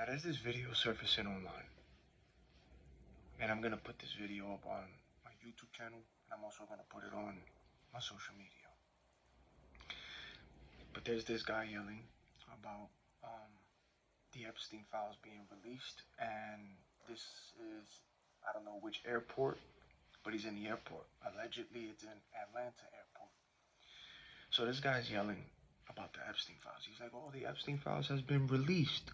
Now there's this video surfacing online, and I'm gonna put this video up on my YouTube channel, and I'm also gonna put it on my social media. But there's this guy yelling about the Epstein Files being released, and this is, I don't know which airport, but he's in the airport. Allegedly, it's in Atlanta airport. So this guy's yelling about the Epstein Files. He's like, oh, the Epstein Files has been released.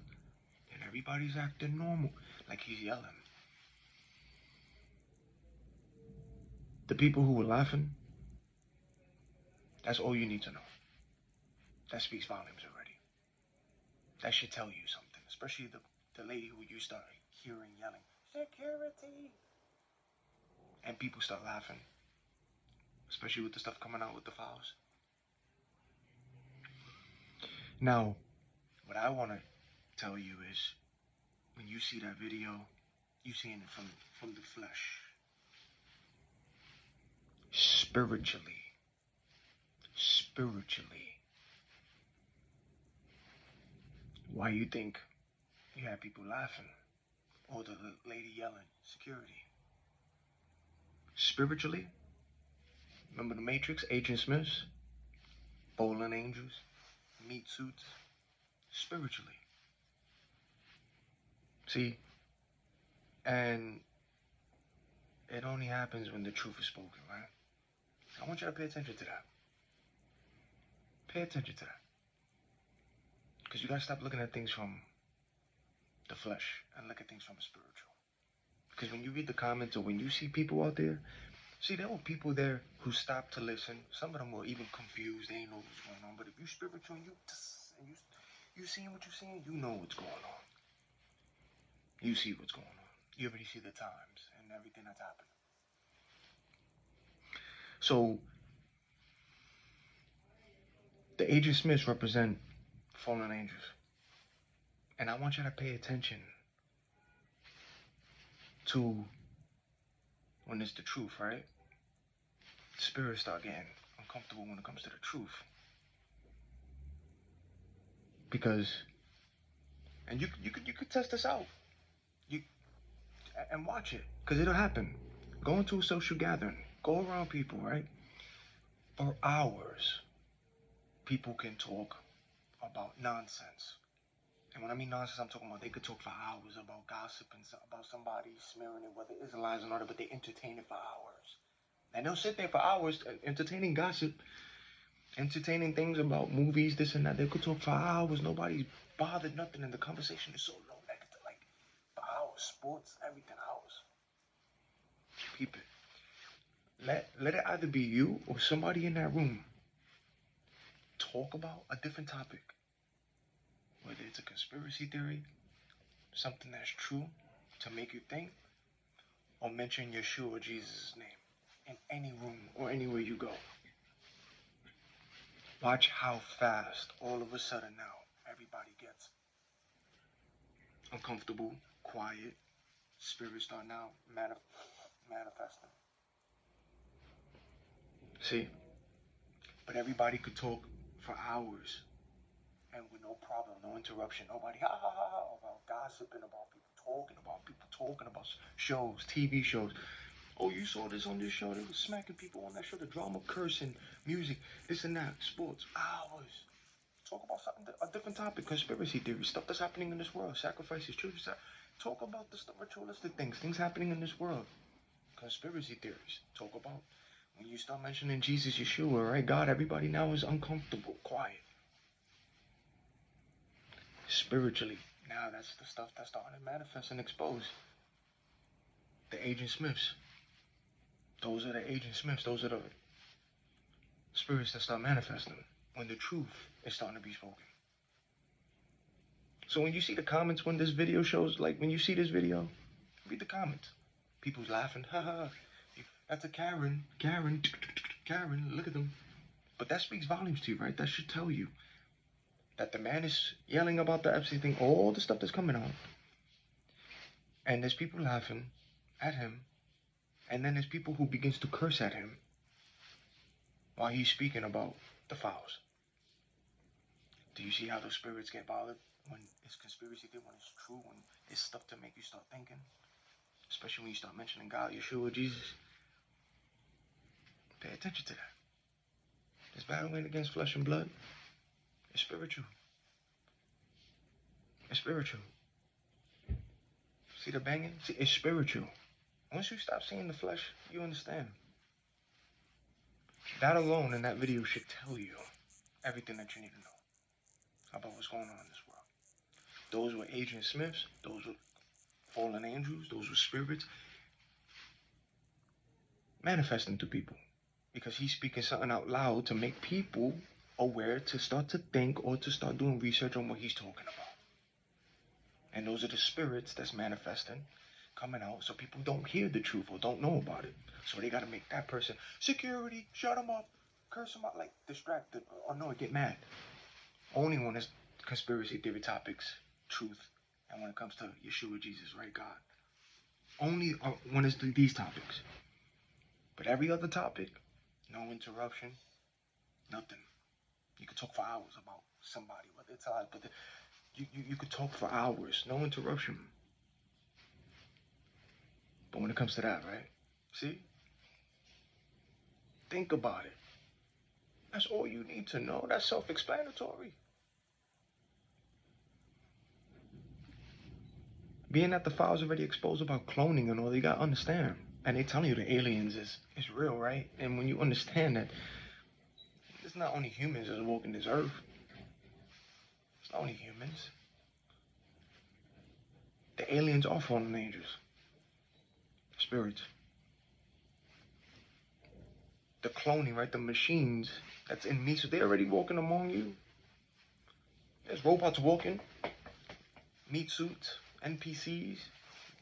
And everybody's acting normal. Like he's yelling. The people who were laughing, that's all you need to know. That speaks volumes already. That should tell you something. Especially the lady who you start hearing yelling, security. And people start laughing. Especially with the stuff coming out with the files. Now, what I want to tell you is, when you see that video, you seeing it from the flesh. Spiritually. Why you think you had people laughing? Or the lady yelling, security? Spiritually? Remember the Matrix, Agent Smiths? Bowling angels? Meat suits? Spiritually. See? And it only happens when the truth is spoken, right? I want you to pay attention to that. Pay attention to that. Because you gotta stop looking at things from the flesh and look at things from the spiritual. Because when you read the comments or when you see people out there, see, there were people there who stopped to listen. Some of them were even confused. They ain't know what's going on. But if you spiritual and you seeing what you're seeing, you know what's going on. You see what's going on. You already see the times and everything that's happening. So, the Agent Smiths represent fallen angels. And I want you to pay attention to when it's the truth, right? Spirits start getting uncomfortable when it comes to the truth. Because, and you could test this out. And watch it, because it'll happen. Go into a social gathering. Go around people, right? For hours, people can talk about nonsense. And when I mean nonsense, I'm talking about they could talk for hours about gossip and about somebody smearing it, whether it's lies or not, but they entertain it for hours. And they'll sit there for hours entertaining gossip, entertaining things about movies, this and that. They could talk for hours. Nobody's bothered, nothing, and the conversation is so low, like for hours, sports, everything, hours. Keep it. Let it either be you or somebody in that room talk about a different topic. Whether it's a conspiracy theory, something that's true to make you think, or mention Yeshua or Jesus' name in any room or anywhere you go. Watch how fast all of a sudden now everybody gets uncomfortable, quiet, spirits start now manifesting. See? But everybody could talk for hours and with no problem, no interruption, nobody about gossiping, about people talking about shows, TV shows. Oh, you saw this on this show, they were smacking people on that show, the drama, cursing, music, this and that, sports, hours. Talk about something, a different topic, conspiracy theories, stuff that's happening in this world, sacrifices, children. Talk about the ritualistic things happening in this world. Conspiracy theories. Talk about when you start mentioning Jesus, Yeshua, right? God, everybody now is uncomfortable, quiet. Spiritually, now that's the stuff that's starting to manifest and expose. The Agent Smiths. Those are the Agent Smiths. Those are the spirits that start manifesting when the truth is starting to be spoken. So when you see the comments when this video shows, like when you see this video, read the comments. People's laughing, haha. That's a Karen, look at them. But that speaks volumes to you, right? That should tell you that the man is yelling about the Epstein thing, all the stuff that's coming out. And there's people laughing at him. And then there's people who begins to curse at him while he's speaking about the files. Do you see how those spirits get bothered when it's conspiracy theory, when it's true, when it's stuff to make you start thinking? Especially when you start mentioning God, Yeshua, Jesus. Pay attention to that. This battle ain't against flesh and blood. It's spiritual. It's spiritual. See the banging? See, it's spiritual. Once you stop seeing the flesh, you understand. That alone in that video should tell you everything that you need to know about what's going on in this world. Those were Agent Smiths. Those were fallen angels. Those were spirits manifesting to people. Because he's speaking something out loud to make people aware to start to think or to start doing research on what he's talking about. And those are the spirits that's manifesting, coming out, so people don't hear the truth or don't know about it. So they got to make that person, security, shut him up, curse him out, like distracted, or no, get mad. Only when it's conspiracy theory topics, truth, and when it comes to Yeshua, Jesus, right, God. Only when it's these topics. But every other topic, no interruption, nothing. You could talk for hours about somebody, whether it's alive, but you could talk for hours, no interruption. But when it comes to that, right? See? Think about it. That's all you need to know. That's self-explanatory. Being that the files already exposed about cloning and all, you gotta understand. And they telling you the aliens is real, right? And when you understand that it's not only humans that's walking this earth. It's not only humans. The aliens are fallen angels. Spirits. The cloning, right? The machines that's in me, so they're already walking among you. There's robots walking. Meat suits. NPCs.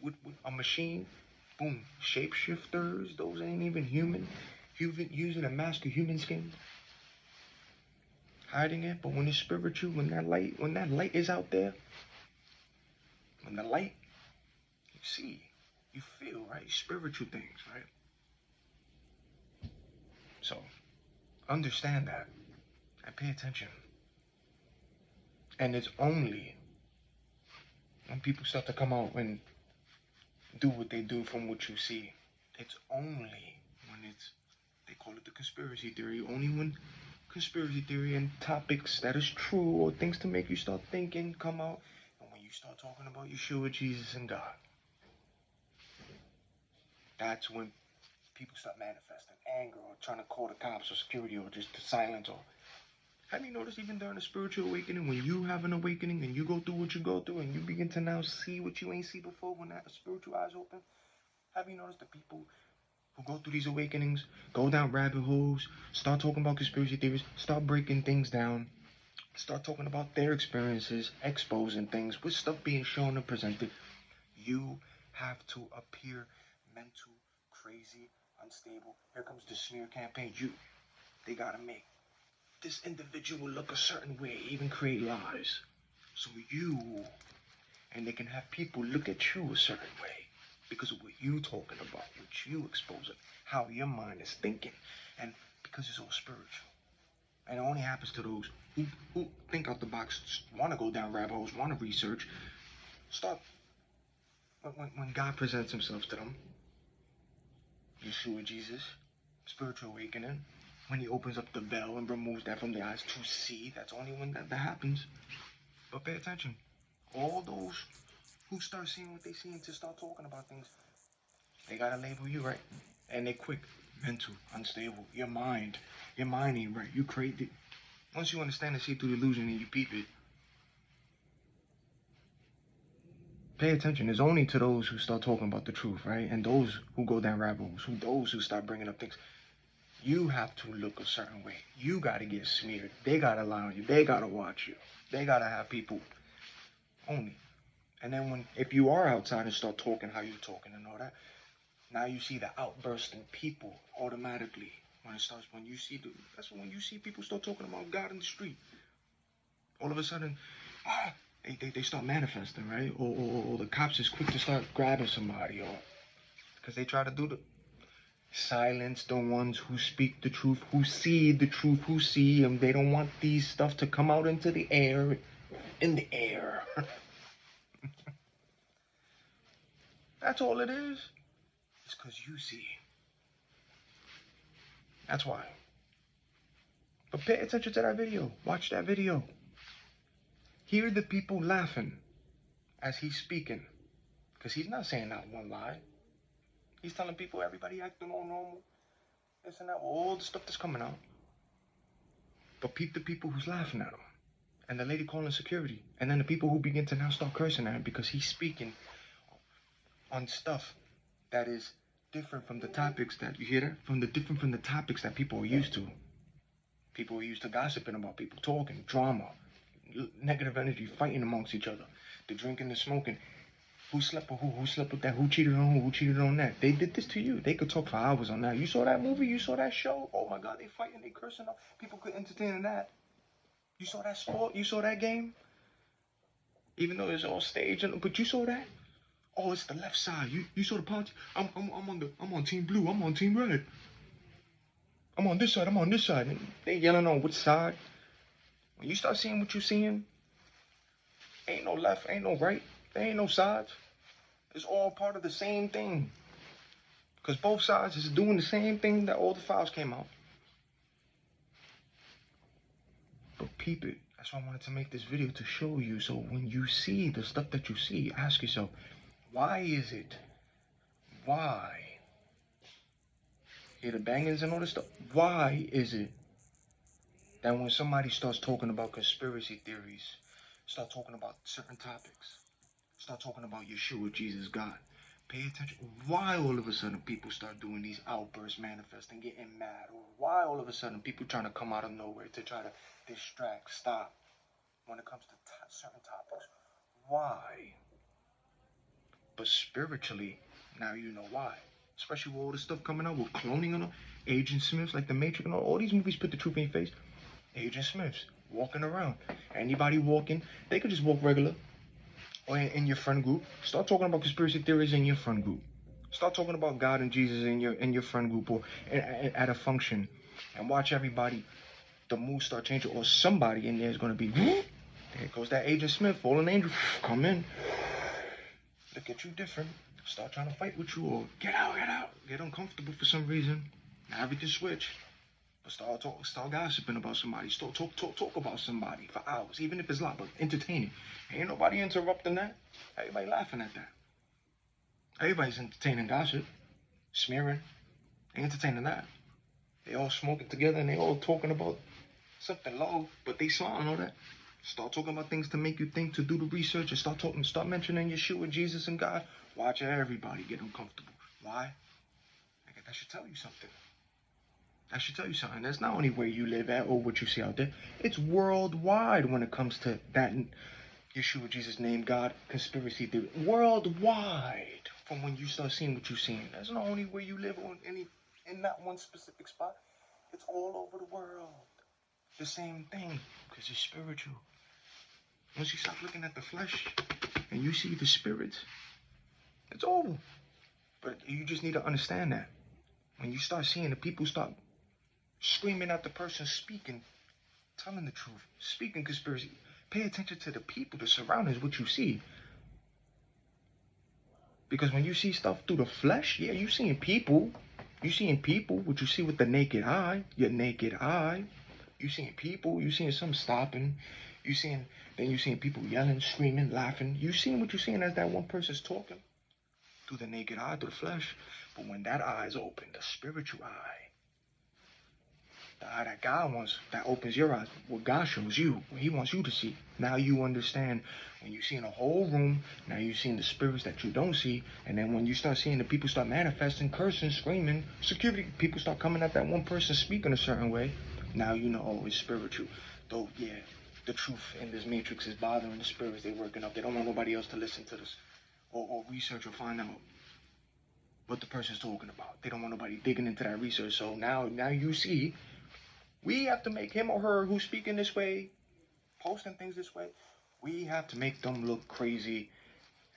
With a machine. Boom. Shapeshifters. Those ain't even human. Using a mask of human skin. Hiding it. But when it's spiritual, when that light is out there, when the light, you see, you feel, right? Spiritual things, right? So, understand that and pay attention. And it's only when people start to come out and do what they do from what you see. It's only when they call it the conspiracy theory, only when conspiracy theory and topics that is true or things to make you start thinking come out. And when you start talking about Yeshua, Jesus, and God, that's when people start manifesting anger or trying to call the cops or security or just to silence or... Have you noticed even during a spiritual awakening, when you have an awakening and you go through what you go through and you begin to now see what you ain't see before when that spiritual eyes open? Have you noticed the people who go through these awakenings, go down rabbit holes, start talking about conspiracy theories, start breaking things down, start talking about their experiences, exposing things, with stuff being shown and presented? You have to appear mental, crazy, unstable. Here comes the smear campaign. They gotta make this individual look a certain way, even create lies. So and they can have people look at you a certain way because of what you talking about, what you exposing, how your mind is thinking, and because it's all spiritual. And it only happens to those who think out the box, want to go down rabbit holes, want to research. Start when God presents himself to them, Yeshua, Jesus, spiritual awakening, when he opens up the veil and removes that from the eyes to see, that's only when that happens. But pay attention. All those who start seeing what they see and to start talking about things, they gotta label you, right? And they quick. Mental, unstable. Your mind ain't right. You create it. Once you understand and see through the illusion and you peep it, pay attention. It's only to those who start talking about the truth, right? And those who go down rabbit holes, those who start bringing up things. You have to look a certain way. You got to get smeared. They got to lie on you. They got to watch you. They got to have people only. And then if you are outside and start talking how you're talking and all that, now you see the outburst in people automatically. That's when you see people start talking about God in the street. All of a sudden, they start manifesting, right? Or the cops is quick to start grabbing somebody, or because they try to do Silence the ones who speak the truth, who see the truth, who see, and they don't want these stuff to come out into the air, in the air. That's all it is. It's because you see. That's why. But pay attention to that video. Watch that video. Hear the people laughing as he's speaking. Because he's not saying not one lie. He's telling people everybody acting all normal. This and that, all the stuff that's coming out. But peep the people who's laughing at him. And the lady calling security. And then the people who begin to now start cursing at him because he's speaking on stuff that is different from the topics that, you hear that? Different from the topics that people are used to. People are used to gossiping about people, talking, drama, negative energy, fighting amongst each other, the drinking, the smoking. Who slept with who slept with that, who cheated on who cheated on that. They did this to you. They could talk for hours on that. You saw that movie? You saw that show? Oh my God, they fighting, they cursing up. People could entertain in that. You saw that sport? You saw that game? Even though it's all staged, but you saw that? Oh, it's the left side. You saw the party? I'm on team blue. I'm on team red. I'm on this side. I'm on this side. And they yelling on which side. When you start seeing what you're seeing, ain't no left, ain't no right, there ain't no sides. It's all part of the same thing. Because both sides is doing the same thing that all the files came out. But peep it. That's why I wanted to make this video, to show you. So when you see the stuff that you see, ask yourself, why is it? Why? Hear the bangings and all this stuff? Why is it that when somebody starts talking about conspiracy theories, start talking about certain topics, start talking about Yeshua, Jesus, God, pay attention. Why all of a sudden people start doing these outbursts, manifesting, getting mad? Or why all of a sudden people trying to come out of nowhere to try to distract, stop when it comes to certain topics? Why? But spiritually, now you know why. Especially with all this stuff coming out with cloning and all. Agent Smiths, like The Matrix and all these movies put the truth in your face. Agent Smiths walking around. Anybody walking, they could just walk regular. Or in your friend group. Start talking about conspiracy theories in your friend group. Start talking about God and Jesus in your friend group or at a function. And watch everybody, the mood start changing. Or somebody in there is going to be, there goes that Agent Smith, fallen angel, come in. Look at you different. Start trying to fight with you or get out. Get uncomfortable for some reason. Now everything switch. But start gossiping about somebody. Talk about somebody for hours, even if it's loud, but entertaining. Ain't nobody interrupting that. Everybody laughing at that. Everybody's entertaining gossip, smearing, entertaining that. They all smoking together and they all talking about something low, but they saw and all that. Start talking about things to make you think, to do the research, and start mentioning Yeshua, Jesus, and God. Watch everybody get uncomfortable. Why? That should tell you something. That should tell you something. That's not only where you live at or what you see out there. It's worldwide when it comes to that Yeshua, Jesus, name, God, conspiracy theory. Worldwide. From when you start seeing what you're seeing. That's not only where you live on in that one specific spot. It's all over the world. The same thing. Because it's spiritual. Once you stop looking at the flesh and you see the spirit, it's over. But you just need to understand that. When you start seeing the people start screaming at the person speaking, telling the truth, speaking conspiracy, pay attention to the people, the surroundings, what you see. Because when you see stuff through the flesh, yeah, you seeing people. You seeing people, what you see with the naked eye, your naked eye. You seeing people, you seeing some stopping. You seeing people yelling, screaming, laughing. You seeing what you seeing as that one person's talking through the naked eye, through the flesh. But when that eye is open, the spiritual eye, the eye that God wants, that opens your eyes, what God shows you, what He wants you to see. Now you understand. When you see in a whole room, now you're seeing the spirits that you don't see. And then when you start seeing the people start manifesting, cursing, screaming, security people start coming at that one person speaking a certain way. Now you know, oh, it's spiritual. Though, yeah, the truth in this matrix is bothering the spirits. They're working up. They don't want nobody else to listen to this or research or find out what the person's talking about. They don't want nobody digging into that research. So now you see, we have to make him or her who's speaking this way, posting things this way, we have to make them look crazy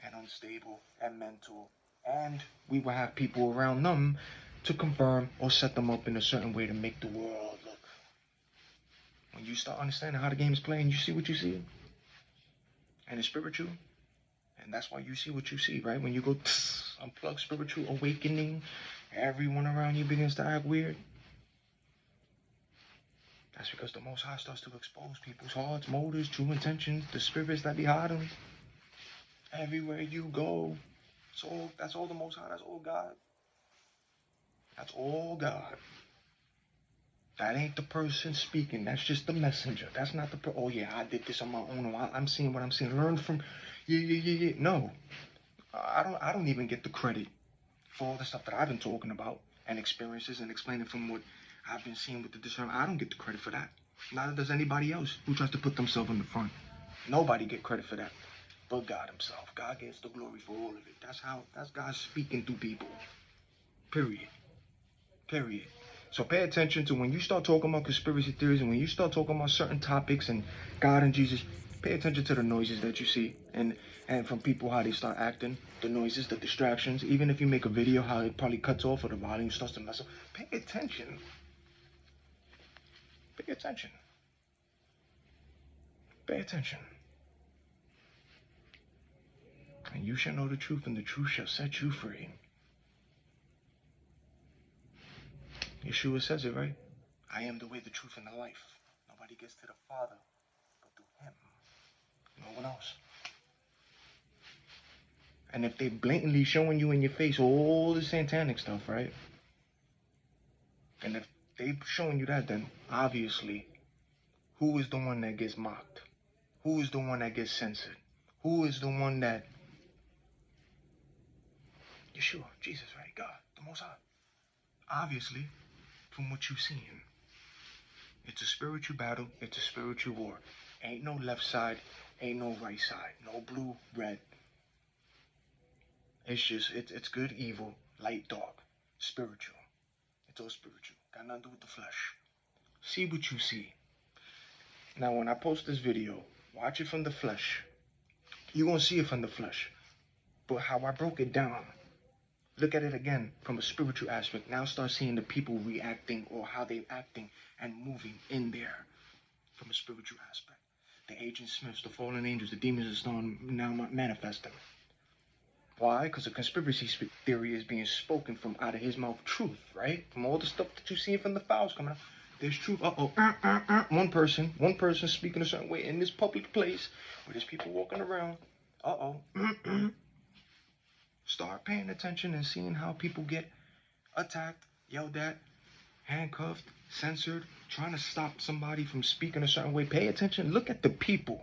and unstable and mental. And we will have people around them to confirm or set them up in a certain way to make the world look. When you start understanding how the game is playing, you see what you see. And it's spiritual. And that's why you see what you see, right? When you go unplug spiritual awakening, everyone around you begins to act weird. That's because the Most High starts to expose people's hearts, motives, true intentions, the spirits that behind them. Everywhere you go, that's all the Most High. That's all God. That's all God. That ain't the person speaking. That's just the messenger. That's not the oh yeah, I did this on my own. I'm seeing what I'm seeing. Learn from yeah. No, I don't even get the credit for all the stuff that I've been talking about and experiences and explaining from what I've been seeing with the discernment. I don't get the credit for that. Neither does anybody else who tries to put themselves in the front. Nobody get credit for that, but God Himself. God gets the glory for all of it. That's God speaking through people. Period. Period. So pay attention to when you start talking about conspiracy theories and when you start talking about certain topics and God and Jesus, pay attention to the noises that you see and from people how they start acting, the noises, the distractions. Even if you make a video, how it probably cuts off or the volume starts to mess up. Pay attention. Pay attention. Pay attention. And you shall know the truth, and the truth shall set you free. Yeshua says it, right? I am the way, the truth, and the life. Nobody gets to the Father but through Him. No one else. And if they blatantly showing you in your face all the satanic stuff, right? And if they showing you that, then obviously, who is the one that gets mocked? Who is the one that gets censored? Who is the one that... Yeshua, Jesus, right? God, the Most High. Obviously, from what you've seen, it's a spiritual battle. It's a spiritual war. Ain't no left side. Ain't no right side. No blue, red. It's just, it's good, evil, light, dark. Spiritual. It's all spiritual. Got nothing to do with the flesh. See what you see. Now, when I post this video, watch it from the flesh. You're going to see it from the flesh. But how I broke it down, look at it again from a spiritual aspect. Now start seeing the people reacting or how they're acting and moving in there from a spiritual aspect. The Agent Smiths, the fallen angels, the demons are starting now manifesting. Why? Because a conspiracy theory is being spoken from out of his mouth. Truth, right? From all the stuff that you see from the files coming out. There's truth. One person speaking a certain way in this public place where there's people walking around. Start paying attention and seeing how people get attacked, yelled at, handcuffed, censored, trying to stop somebody from speaking a certain way. Pay attention. Look at the people,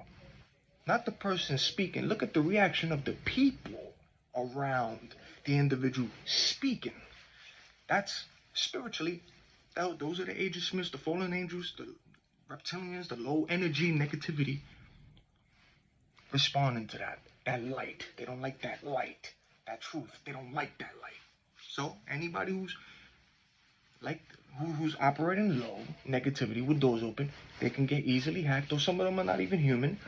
not the person speaking. Look at the reaction of the people around the individual speaking. That's spiritually. Those are the Agent Smiths, the fallen angels, the reptilians, the low energy negativity responding to that light. They don't like that light, that truth. They don't like that light. So anybody who's operating low negativity with doors open, they can get easily hacked, or some of them are not even human.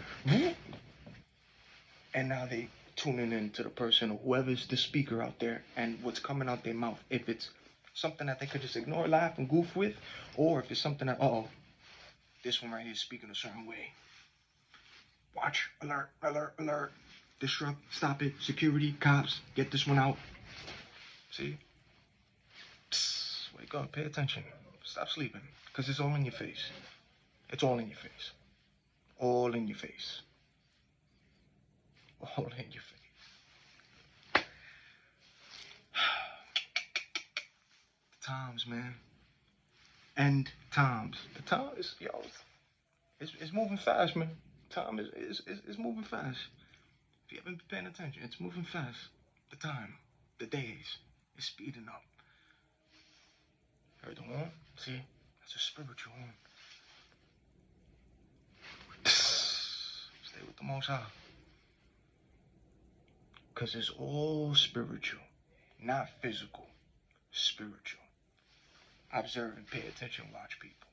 And now they tuning in to the person or whoever's the speaker out there and what's coming out their mouth. If it's something that they could just ignore, laugh, and goof with, or if it's something that, this one right here is speaking a certain way. Watch, alert, alert, alert. Disrupt, stop it, security, cops, get this one out. See? Psst, wake up, pay attention. Stop sleeping, because it's all in your face. It's all in your face. All in your face. All in your face. Times, man. End times. The time is, it's moving fast, man. Time is moving fast. If you haven't been paying attention, it's moving fast. The time, the days, is speeding up. Heard the horn? See? That's a spiritual horn. Stay with the Most High. Because it's all spiritual, not physical. Spiritual. Observe and pay attention, watch people.